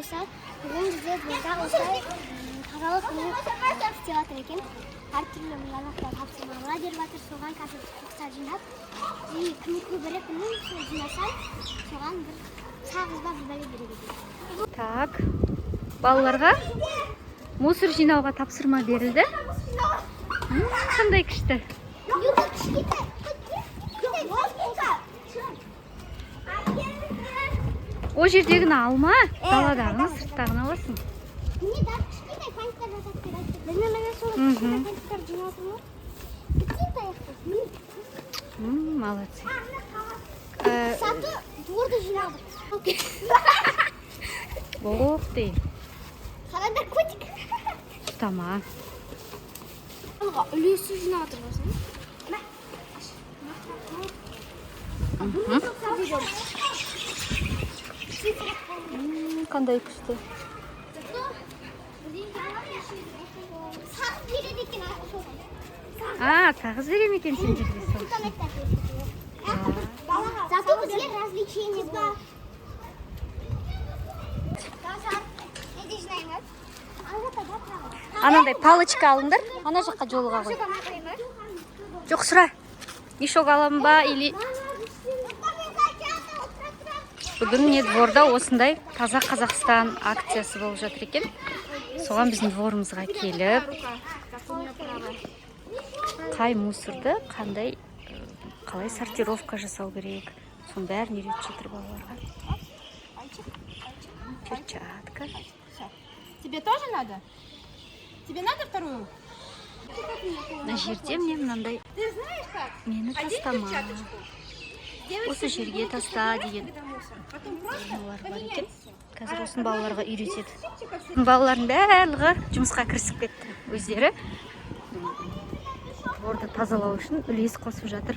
болса, бүгін бізде burada осылай тазалық күні істеп жатыр екен. Әртүрлі мыналақтар тапсырмалар беріп жатыр. Соған қазір қоқыстар жинап, және кім көбірек жинаса, соған бір сағыз ба бір бәле береді. Так, балаларға мусор жинауға тапсырма берілді. Қандай күшті. О жердегіні алма, даладағыны сырттағыны аласың. Молодцы. Саты творды жинадық. Ух ты. Қараңдар котик. Тама. Үлесі жинадық болсын. Қандай күшті. Сағыз береді екен. Сағыз берем екен сен жерде сол. Зато бізге развлечение бар. Анандай палочка алыңдар, ана жаққа жолға қой. Жоқ, сұра. Мешок аламын ба, или... Бүгін не дворда осындай таза Қазақстан акциясы болып жатыр екен. Соған біздің дворымызға келіп, қай мусорды қандай қалай сортировка жасау керек, соның бәрін үйретіп жатыр балаларға. Перчатка. Тебе тоже надо? Тебе надо вторую? На жерде мне мынандай Ты знаешь как? мені тастама. Осы жерге таста деген балалар бар екен. Қазір осын балаларға үйретеді. Балалардың барлығы жұмысқа кірісіп кетті. Өздері орда тазалау үшін үлес қосып жатыр.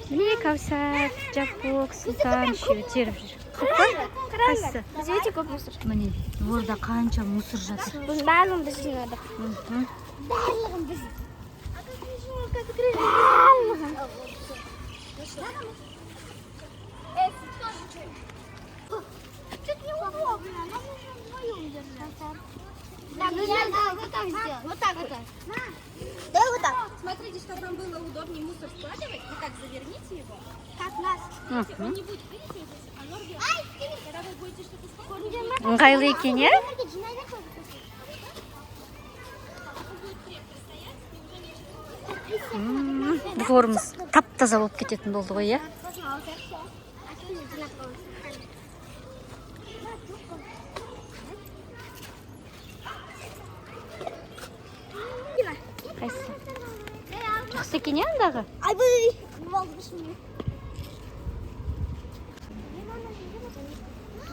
Міне Кәусар, Жапок, Сұлтан үшеуі теріп жүр. Қайсысы? Біз өте көп мусор. Міне, орда қанша мусор жатыр. Біз барлығын біз жинадық. Барлығын біз. Барлығын. Чуть не удобно. Нам нужно вдвоем держать. Вот так сделать. Вот так вот. Давай вот так. Смотрите, чтобы вам было удобнее мусор складывать. Вы так заверните его. Как нас. Он не будет, видите, здесь энергия. Когда вы будете что-то складывать, Ыңғайлы екен, е? Дворымыз тап-таза болып кететін болды ғой, е? Қайсы? Жақсы екен, е, андағы? Ай, бұл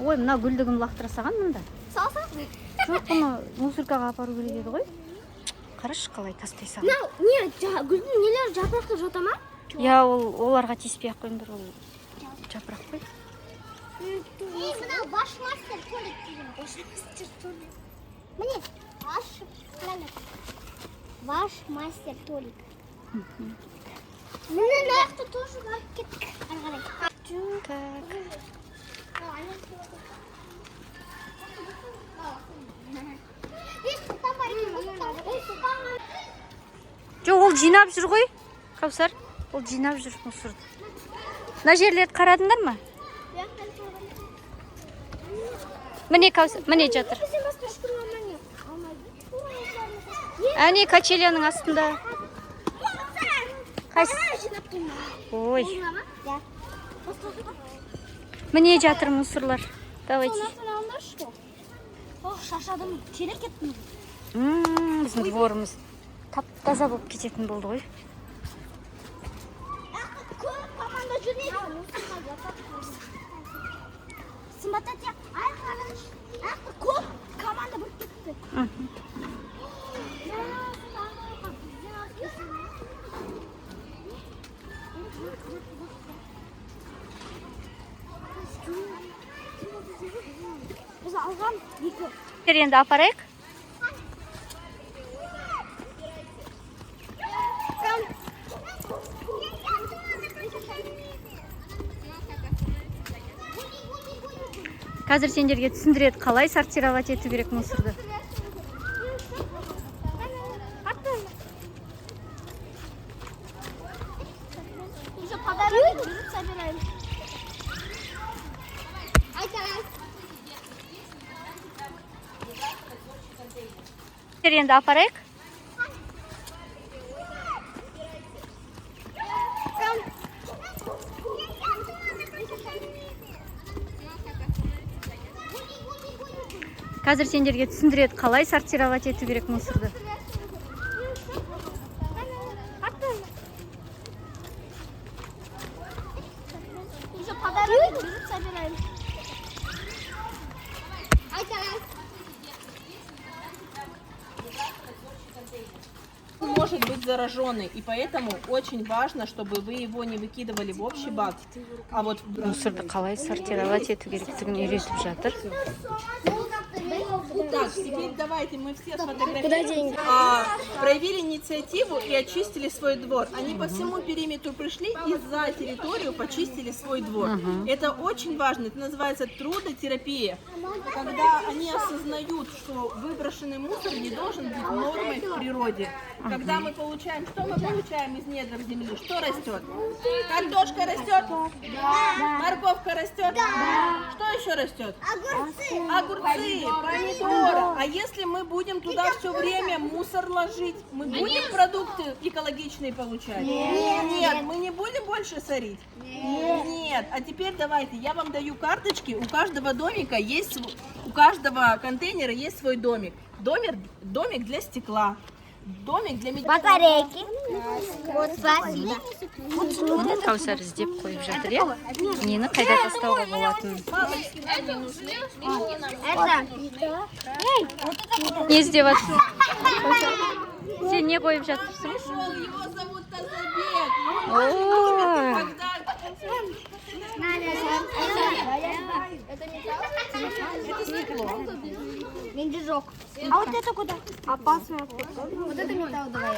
Ой, мына гүлдігін лақтыра саған мұнда. салсақ? Жоқ, бұны мусоркаға апару керек еді ғой. Қарашы қалай тастай саған. Не, гүлдің нелер жапырақты жота ма? Я оларға тиіспей-ақ қойыңдар, ол жапырақ қой. Мына башмастер толик деген. Башмастер толик. Міне, башмастер толик. Міне нақты тоже барып кеттік. Так. Жоқ, ол жинап жүр ғой, Кәусар. Ол жинап жүр мусорды. Мына жерлерді қарадыңдар ма? Міне Кәусар, міне жатыр. Әне качеляның астында. Қайсы? Ой. Міне жатыр мусорлар. Давайте. Шашадым, терек кеттім. Біздің дворымыз тап-таза болып кететін болды ғой. Көп команда жүрмейді. Сымбаттан тек айқаныш. Көп команда болып кетті. Біз алған екі. Енді апарайық. Қазір сендерге түсіндіреді, қалай сортировать ету керек мусорды. Уже подарок собираем. Енді апарайық. Қазір сендерге түсіндіреді, қалай сортировать ету керек мусорды. Уже подарок собираем. Может быть зараженный, и поэтому очень важно, чтобы вы его не выкидывали в общий бак, а вот Мусорды қалай сортировать ету керектігін үйретіп жатыр. так. Теперь давайте мы все сфотографируем. Проявили инициативу и очистили свой двор. Они по всему периметру пришли и за территорию почистили свой двор. Это очень важно. Это называется трудотерапия. Когда они осознают, что выброшенный мусор не должен быть нормой в природе. Когда мы получаем, что мы получаем из недр земли? Что растет? Картошка растет? Морковка растет? Что еще растет? Огурцы, помидоры. А если мы будем туда все время мусор ложить, мы будем продукты экологичные получать? Нет, мы не будем больше сорить? Нет. А теперь давайте, я вам даю карточки. У каждого домика есть, у каждого контейнера есть свой домик. Домик для стекла. Домик для Батарейки. Вот, спасибо. Каусар іздеп қойып жатыр, е? Нені қайда тастауға болатын? Не іздеп жатсың? Сен не қойып жатырсың? Пришел, его зовут Тазабек. Ой. Это стекло. Мендежок. А вот это куда? Опасно. Вот это металл давай.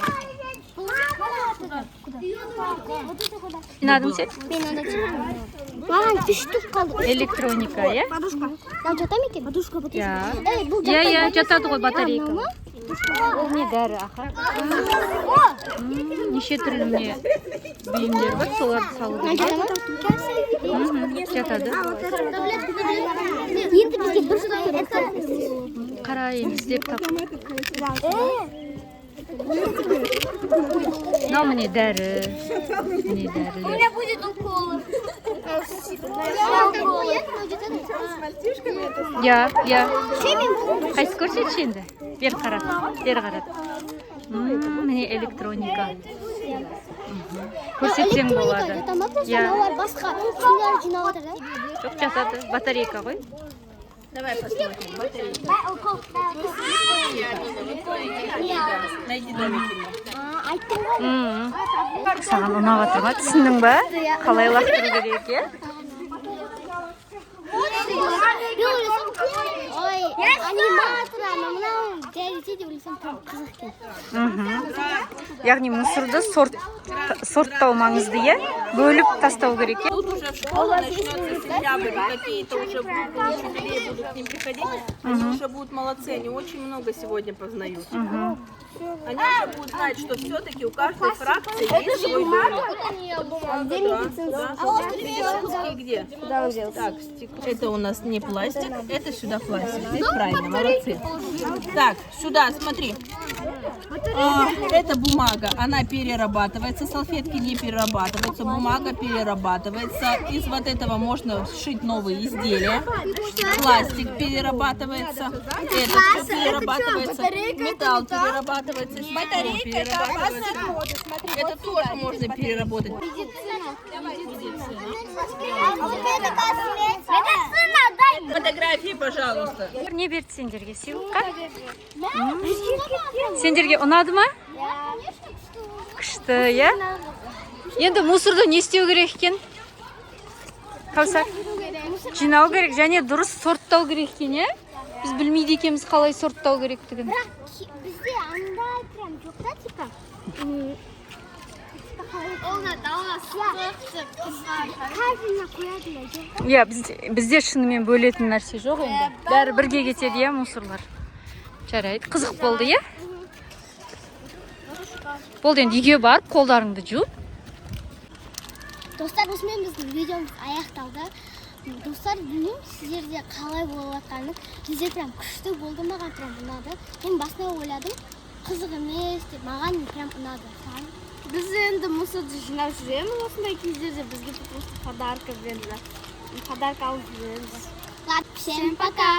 Куда? Вот это куда? Не надо сен? Мам, ты штук қалды. Электроника, е? Подушка. Там жата ма екен? Подушка, Я. Бұл Я жатады ғой батарейка. Ол не дәрі, аха? Неше түрлі не бұйымдер бар, соларды салу керек. Жатады. Енді бізге дұрыс Қарайым, іздеп тап. Мынау міне дәрі. Міне дәрілер. будет уколы. Я. Қайсы көрсетші енді? Бер қарат. Міне электроника. Көрсетсең болады. Я. Басқа күндер жинап отыр да? Жоқ, жатады. Батарейка ғой. Давай посмотрим. Батарейка. Найди домик. Айттым ғой. Саған ұнап жатыр ма? Түсіндің ба? Қалай лақтыру керек, е? Ой, аниматор ана мынау дәрете деп ойласам тым қызық екен. Яғни мусорды сорттау маңызды, е? Бөліп тастау керек, е? Тут уже в школе начнется сентябрь, какие-то уже учителей будут к ним приходить, они уже будут молодцы, они очень много сегодня познают. Они уже будут знать, что все-таки у каждой фракции есть свой домик. Медицинский где? Так, это у нас не пластик, это сюда пластик. Здесь правильно, молодцы. Так, сюда, смотри. Это бумага, она перерабатывается, салфетки не перерабатываются, бумага перерабатывается. Из вот этого можно сшить новые изделия. Пластик перерабатывается, это все перерабатывается, металл перерабатывается, стекло перерабатывается. Это тоже можно переработать. Фотографии, пожалуйста. Не берді сендерге сыйлыққа? Сендерге ұнады ма? Күшті, е? Енді мусорды не істеу керек екен? Каусар? Жинау керек, және дұрыс сорттау керек екен, е? Біз білмейді екенбіз қалай сорттау керектігін. Бізде андай прям жоқ та, типа. Каждый қояды екен. Иә, бізде шынымен бөлетін нәрсе жоқ енді. Бәрі бірге кетеді, иә, мусорлар. Жарайды, қызық болды, иә? Болды, енді үйге барып, қолдарыңды жуып. Достар, осымен біздің видеомыз аяқталды. Достар, білмеймін, сіздерде қалай болып жатқанын. Бізде прям күшті болды, маған прям ұнады. Мен басына ойладым, қызық емес деп, маған прям ұнады. Біз енді мұсырды жинап жүреміз, осындай кездерде бізге просто подарка берді. Подарка алып жүреміз. Всем пока!